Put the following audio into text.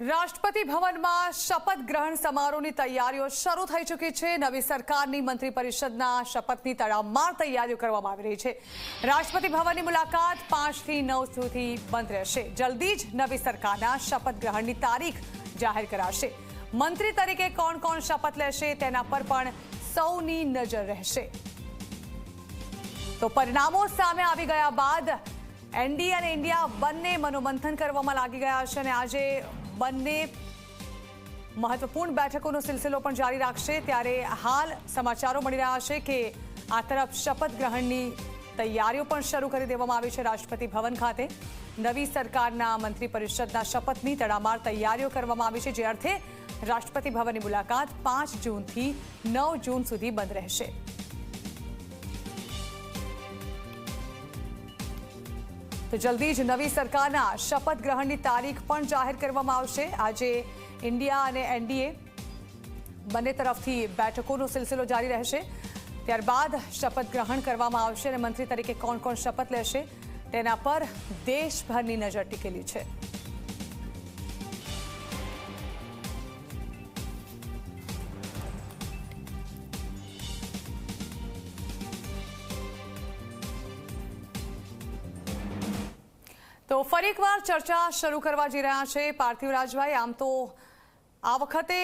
રાષ્ટ્રપતિ ભવનમાં શપથ ગ્રહણ સમારોહની તૈયારીઓ શરૂ થઈ ચૂકી છે। નવી સરકારની મંત્રી પરિષદના શપથની તડામાર તૈયારીઓ કરવામાં આવી રહી છે। રાષ્ટ્રપતિ ભવનની મુલાકાત 5 થી 9 સુધી બંધ રહેશે। જલ્દી જ નવી સરકારના શપથ ગ્રહણની તારીખ જાહેર કરાશે। મંત્રી તરીકે કોણ કોણ શપથ લેશે તેના પર પણ સૌની નજર રહેશે। તો પરિણામો સામે આવી ગયા બાદ એનડીએ અને ઇન્ડિયા બંને મનોમંથન કરવામાં લાગી ગયા છે અને આજે બંને મહત્વપૂર્ણ બેઠકોનો સિલસિલો પણ જારી રાખશે। ત્યારે હાલ સમાચારો મળી રહ્યા છે કે આ તરફ શપથ ગ્રહણની તૈયારીઓ પણ શરૂ કરી દેવામાં આવી છે। રાષ્ટ્રપતિ ભવન ખાતે નવી સરકારના મંત્રી પરિષદના શપથની તડામાર તૈયારીઓ કરવામાં આવી છે, જે અર્થે રાષ્ટ્રપતિ ભવનની મુલાકાત 5 જૂનથી 9 જૂન સુધી બંધ રહેશે। તો જલ્દી જ નવી સરકારના શપથ ગ્રહણની તારીખ પણ જાહેર કરવામાં આવશે। આજે ઇન્ડિયા અને એનડીએ બંને તરફથી બેઠકોનો સિલસિલો જારી રહેશે। ત્યારબાદ શપથ ગ્રહણ કરવામાં આવશે અને મંત્રી તરીકે કોણ કોણ શપથ લેશે તેના પર દેશભરની નજર ટીકેલી છે। તો ફરી એકવાર ચર્ચા શરૂ કરવા જઈ રહ્યા છે પાર્થિવ રાજભાઈ। આમ તો આ વખતે